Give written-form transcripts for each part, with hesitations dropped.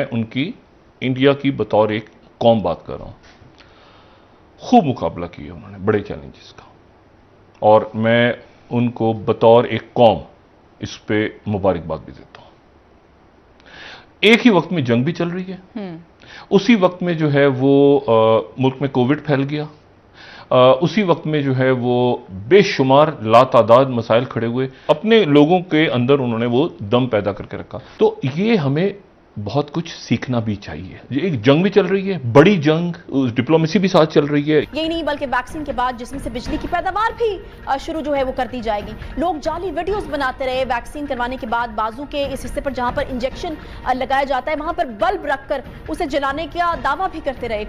میں ان کی انڈیا کی بطور ایک قوم بات کر رہا ہوں. خوب مقابلہ کیا انہوں نے بڑے چیلنجز کا, اور میں ان کو بطور ایک قوم اس پہ مبارکباد بھی دیتا ہوں. ایک ہی وقت میں جنگ بھی چل رہی ہے, اسی وقت میں جو ہے وہ ملک میں کووڈ پھیل گیا, اسی وقت میں جو ہے وہ بے شمار لاتعداد مسائل کھڑے ہوئے, اپنے لوگوں کے اندر انہوں نے وہ دم پیدا کر کے رکھا. تو یہ ہمیں بہت کچھ سیکھنا بھی چاہیے. ایک جنگ بھی چل رہی ہے, بڑی جنگ, ڈپلومیسی بھی ساتھ چل رہی ہے. یہی نہیں بلکہ ویکسین کے بعد جسم سے بجلی کی پیداوار بھی شروع جو ہے وہ کر دی جائے گی. لوگ جعلی ویڈیوز بناتے رہے ویکسین کروانے کے بعد بازو کے اس حصے پر جہاں پر انجیکشن لگایا جاتا ہے وہاں پر بلب رکھ کر اسے جلانے کا دعویٰ بھی کرتے رہے.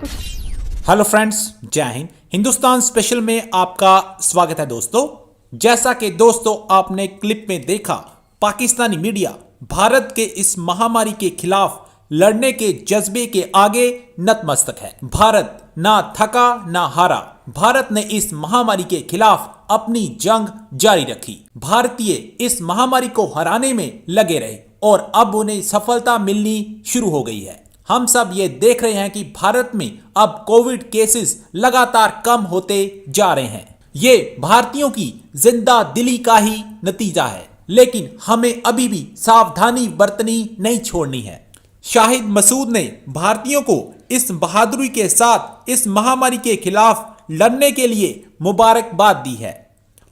ہیلو فرینڈز, جے ہند. ہندوستان اسپیشل میں آپ کا سواگت ہے دوستو. جیسا کہ دوستو آپ نے کلپ میں دیکھا, پاکستانی میڈیا بھارت کے اس مہاماری کے خلاف لڑنے کے جذبے کے آگے نتمستک ہے. بھارت نہ تھکا نہ ہارا. بھارت نے اس مہاماری کے خلاف اپنی جنگ جاری رکھی. بھارتیہ اس مہاماری کو ہرانے میں لگے رہے اور اب انہیں سفلتا ملنی شروع ہو گئی ہے. ہم سب یہ دیکھ رہے ہیں کہ بھارت میں اب کووڈ کیسز لگاتار کم ہوتے جا رہے ہیں. یہ بھارتیوں کی زندہ دلی کا ہی نتیجہ ہے, لیکن ہمیں ابھی بھی ساودھانی برتنی نہیں چھوڑنی ہے. شاہد مسعود نے بھارتیوں کو اس بہادری کے ساتھ اس مہاماری کے خلاف لڑنے کے لیے مبارکباد دی ہے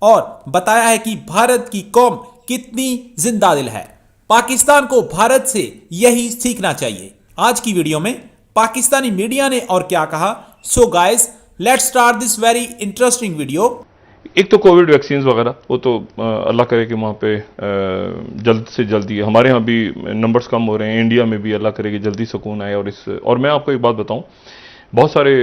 اور بتایا ہے کہ بھارت کی قوم کتنی زندہ دل ہے. پاکستان کو بھارت سے یہی سیکھنا چاہیے. آج کی ویڈیو میں پاکستانی میڈیا نے اور کیا کہا, so guys let's start this very interesting video. ایک تو کووڈ ویکسینز وغیرہ, وہ تو اللہ کرے کہ وہاں پہ جلد سے جلدی, ہمارے ہاں بھی نمبرز کم ہو رہے ہیں, انڈیا میں بھی اللہ کرے کہ جلدی سکون آئے. اور میں آپ کو ایک بات بتاؤں, بہت سارے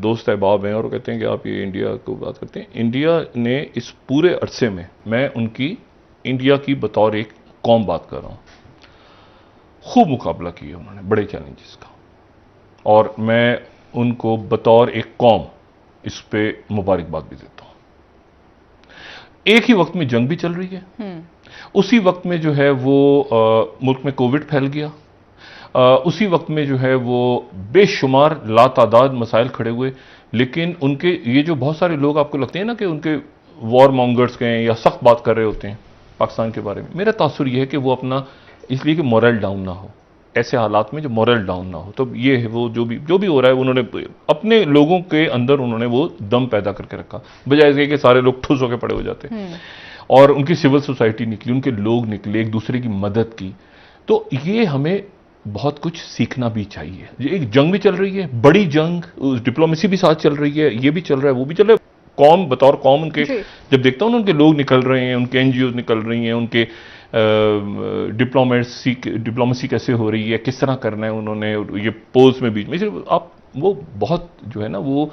دوست احباب ہیں اور وہ کہتے ہیں کہ آپ یہ انڈیا کو بات کرتے ہیں. انڈیا نے اس پورے عرصے میں ان کی انڈیا کی بطور ایک قوم بات کر رہا ہوں, خوب مقابلہ کیا انہوں نے بڑے چیلنجز کا, اور میں ان کو بطور ایک قوم اس پہ مبارکباد بھی دیتا ہوں. ایک ہی وقت میں جنگ بھی چل رہی ہے, اسی وقت میں جو ہے وہ ملک میں کووڈ پھیل گیا, اسی وقت میں جو ہے وہ بے شمار لاتعداد مسائل کھڑے ہوئے. لیکن ان کے یہ جو بہت سارے لوگ آپ کو لگتے ہیں نا کہ ان کے وار مانگرز کے ہیں یا سخت بات کر رہے ہوتے ہیں پاکستان کے بارے میں, میرا تاثر یہ ہے کہ وہ اپنا اس لیے کہ مورل ڈاؤن نہ ہو, ایسے حالات میں جو مورل ڈاؤن نہ ہو. تو یہ ہے وہ جو بھی ہو رہا ہے, انہوں نے اپنے لوگوں کے اندر انہوں نے وہ دم پیدا کر کے رکھا, بجائے اس کہ سارے لوگ ٹھوس ہو کے پڑے ہو جاتے. اور ان کی سول سوسائٹی نکلی, ان کے لوگ نکلے, ایک دوسرے کی مدد کی. تو یہ ہمیں بہت کچھ سیکھنا بھی چاہیے. ایک جنگ بھی چل رہی ہے, بڑی جنگ, ڈپلومیسی بھی ساتھ چل رہی ہے, یہ بھی چل رہا ہے, وہ بھی چل رہا ہے. قوم بطور قوم ان کے جب دیکھتا ہوں ان کے لوگ نکل رہے ہیں, ان کے این جی اوز نکل رہی ہیں, ان کے ڈپلومیسی کیسے ہو رہی ہے, کس طرح کرنا ہے انہوں نے, یہ پوز میں بیچ میں آپ وہ بہت جو ہے نا وہ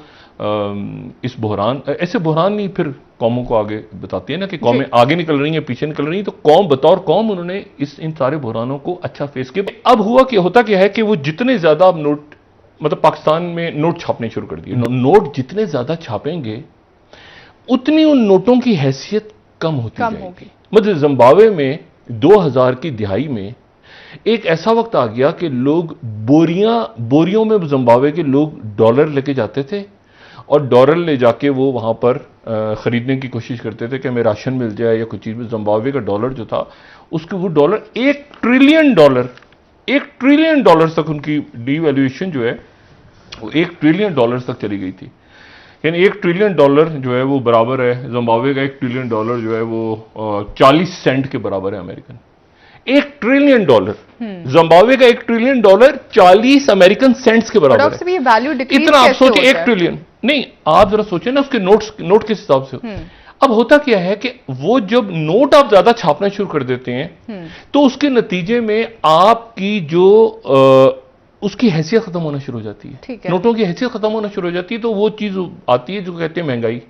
اس بحران, ایسے بحران نہیں پھر قوموں کو آگے بتاتی ہے نا کہ قومیں آگے نکل رہی ہیں پیچھے نکل رہی ہیں. تو قوم بطور قوم انہوں نے ان سارے بحرانوں کو اچھا فیس کیا. اب ہوتا کیا ہے کہ وہ جتنے زیادہ اب نوٹ, مطلب پاکستان میں نوٹ چھاپنے شروع کر دیے. نوٹ جتنے زیادہ چھاپیں گے اتنی ان نوٹوں کی حیثیت کم ہوتی جائے گی. مطلب زمبابوے میں 2000 کی دہائی میں ایک ایسا وقت آ گیا کہ لوگ بوریوں میں زمبابوے کے لوگ ڈالر لے کے جاتے تھے, اور ڈالر لے جا کے وہ وہاں پر خریدنے کی کوشش کرتے تھے کہ ہمیں راشن مل جائے یا کچھ چیز. میں زمبابوے کا ڈالر جو تھا اس کے وہ ڈالر $1 ٹریلین تک ان کی ڈی ویلیویشن جو ہے وہ $1 ٹریلین تک چلی گئی تھی. یعنی $1 ٹریلین جو ہے وہ برابر ہے, زمبابوے کا $1 ٹریلین جو ہے وہ 40 سینٹ کے برابر ہے امریکن. $1 ٹریلین, زمبابوے کا $1 ٹریلین 40 امریکن سینٹس کے برابر ہے. اتنا آپ سوچیں, 1 ٹریلین نہیں, آپ ذرا سوچیں نا اس کے نوٹ کس حساب سے. اب ہوتا کیا ہے کہ وہ جب نوٹ آپ زیادہ چھاپنا شروع کر دیتے ہیں تو اس کے نتیجے میں آپ کی جو اس کی حیثیت ختم ہونا شروع ہو جاتی ہے, نوٹوں کی حیثیت ختم ہونا شروع ہو جاتی ہے. تو وہ چیز آتی ہے جو کہتے ہیں مہنگائی.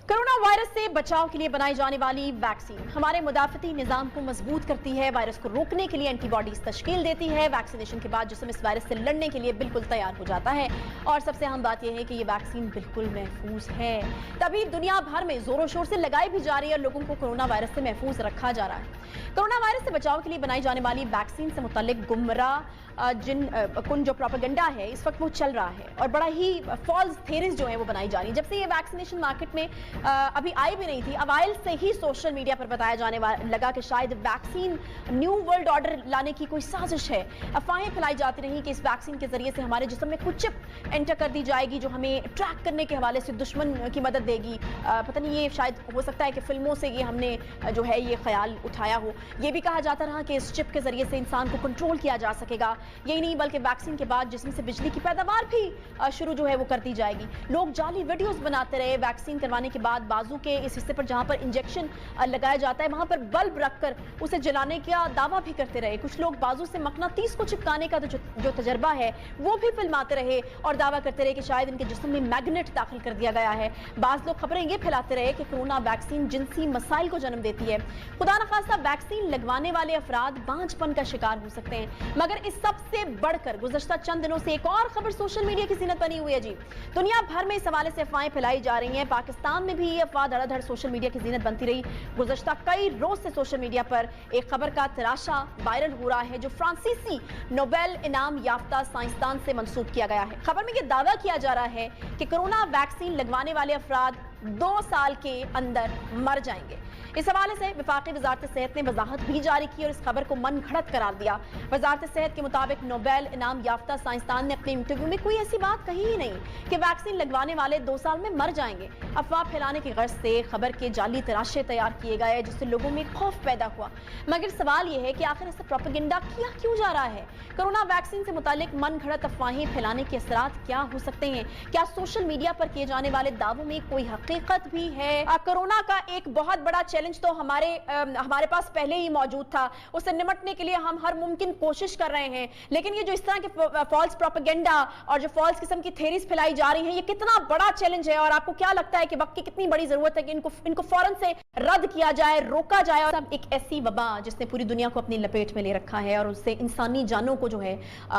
کرونا وائرس سے बचाव के लिए बनाई जाने वाली वैक्सीन हमारे मुदाफ़ती निज़ाम को मजबूत करती है, वायरस को रोकने के लिए एंटीबॉडीज तश्कील देती है। वैक्सीनेशन के बाद जिस्म इस वायरस से लड़ने के लिए बिल्कुल तैयार हो जाता है। और सबसे अहम बात यह है कि ये वैक्सीन बिल्कुल महफूज है। तभी दुनिया भर में जोरों शोर से लगाई भी जा रही है और लोगों को कोरोना वायरस से महफूज रखा जा रहा है। कोरोना वायरस से बचाव के लिए बनाई जाने वाली वैक्सीन से मुताल्लिक गुमराह कुन जो प्रोपेगेंडा है इस वक्त वो चल रहा है और बड़ा ही फॉल्स थेरीज जो है वो बनाई जा रही है। जब से ये वैक्सीनेशन मार्केट में अभी आई भी नहीं थी, अवाइल से ही सोशल मीडिया पर बताया जाने लगा कि शायद वैक्सीन न्यू वर्ल्ड ऑर्डर लाने की कोई साजिश है। अफवाहें फैलाई जाती रही कि इस वैक्सीन के जरिए से हमारे जिस्म में कुछ चिप एंटर कर दी जाएगी जो हमें ट्रैक करने के हवाले से दुश्मन की मदद देगी। पता नहीं, ये शायद हो सकता है कि फिल्मों से ये हमने जो है ये ख्याल उठाया हो। ये भी कहा जाता रहा कि इस चिप के जरिए से इंसान को कंट्रोल किया जा सकेगा। यही नहीं बल्कि वैक्सीन के बाद जिस्म से बिजली की पैदावार भी शुरू जो है वो कर दी जाएगी। लोग जाली वीडियोस बनाते रहे। वैक्सीन करवाने के बाद बाजू के इस हिस्से पर जहां पर इंजेक्शन लगाया जाता है वहां पर बल्ब रखकर उसे जलाने का दावा भी करते रहे। कुछ लोग बाजू से मकनातीस को चिपकाने का जो तजर्बा है वो भी फिल्माते रहे और दावा करते रहे कि शायद इनके जिस्म में मैग्नेट दाखिल कर दिया गया है। बाज लोग खबरें ये फैलाते रहे कि कोरोना वैक्सीन जिनसी मसाइल को जन्म देती है। खुदा न खास्ता वैक्सीन लगवाने वाले अफराद बांझपन का शिकार हो सकते हैं। मगर इस सबसे बढ़कर गुज़श्ता चंद दिनों से एक और खबर सोशल मीडिया की ज़ीनत बनी हुई है जी। दुनिया भर में इस हवाले से अफवाहें फैलाई जा रही हैं। पाकिस्तान में भी ये अफवाह धड़ाधड़ सोशल मीडिया की ज़ीनत बनती रही। गुज़श्ता कई रोज से सोशल मीडिया पर एक खबर का तराशा वायरल हो रहा है जो फ्रांसीसी नोबेल इनाम याफ्ता साइंसदान से मंसूब किया गया है। खबर में यह दावा किया जा रहा है कि कोरोना वैक्सीन लगवाने वाले अफराद 2 साल के अंदर मर जाएंगे। इस हवाले से वफाकी वजारत सेहत ने वजाहत भी जारी की और इस खबर को मन घड़त करार दिया। वजारत सेहत के मुताबिक नोबेल इनाम याफ्ता साइंसदान ने अपने इंटरव्यू में कोई ऐसी बात कही ही नहीं कि वैक्सीन लगवाने वाले 2 साल में मर जाएंगे। अफवाह फैलाने की गर्ज से खबर के जाली तराशे तैयार किए गए जिससे लोगों में खौफ पैदा हुआ। मगर सवाल यह है कि आखिर ऐसा प्रोपेगेंडा किया क्यों जा रहा है? कोरोना वैक्सीन से मुतालिक मन घड़त अफवाहें फैलाने के असरात क्या हो सकते हैं? क्या सोशल मीडिया पर किए जाने वाले दावों में कोई हकीकत भी है? कोरोना का एक बहुत बड़ा चैलेंज तो हमारे पास पहले ही मौजूद था। उससे निपटने के लिए हम हर मुमकिन कोशिश कर रहे हैं, लेकिन ये जो इस तरह के फॉल्स प्रोपेगेंडा और जो फॉल्स किस्म की थेरीज फैलाई जा रही हैं ये कितना बड़ा चैलेंज है और आपको क्या लगता है कि वक्त की कितनी बड़ी जरूरत है कि इनको फौरन से रद्द किया जाए, रोका जाए? और अब एक ऐसी वबा जिसने पूरी दुनिया को अपनी लपेट में ले रखा है और उससे इंसानी जानों को जो है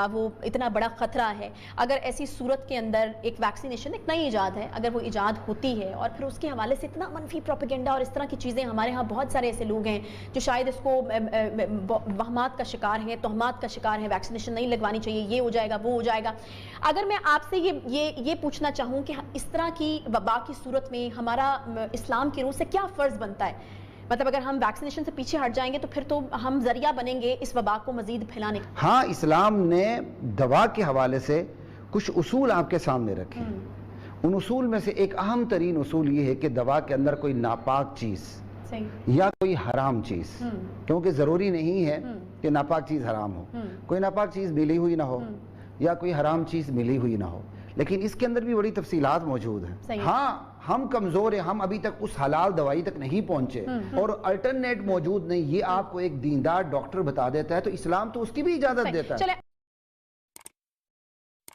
वो इतना बड़ा खतरा है। अगर ऐसी सूरत के अंदर एक वैक्सीनेशन एक नई इजाद है, अगर वो इजाद होती है और फिर उसके हवाले से इतना मनफी प्रोपेगेंडा और इस तरह की चीज़ें, हमारे यहाँ बहुत सारे ऐसे लोग हैं जो शायद इसको वहमात का शिकार हैं, तोहमात का शिकार हैं, वैक्सीनेशन नहीं लगवानी चाहिए, ये हो जाएगा वो हो जाएगा। अगर मैं आपसे ये पूछना चाहूँ कि इस तरह की वबा की सूरत में हमारा इस्लाम की रूह से क्या फ़र्ज़ बनता है? मतलब अगर हम वैक्सीनेशन से पीछे हट जाएंगे तो फिर तो हम जरिया बनेंगे इस वबा को मजीद फैलाने का। हाँ, इस्लाम ने दवा के हवाले से कुछ उसूल आपके सामने रखे। उन उसूल में से एक अहम तरीन उसूल ये है कि दवा के अंदर कोई नापाक चीज़ या कोई हराम चीज, क्योंकि जरूरी नहीं है कि नापाक चीज हराम हो, कोई नापाक चीज मिली हुई ना हो या कोई हराम चीज मिली हुई ना हो, लेकिन इसके अंदर भी बड़ी तफसीलात मौजूद हैं। हाँ, हम कमजोर हैं, हम अभी तक उस हलाल दवाई तक नहीं पहुंचे और अल्टरनेट मौजूद नहीं, ये आपको एक दीनदार डॉक्टर बता देता है तो इस्लाम तो उसकी भी इजाजत देता है।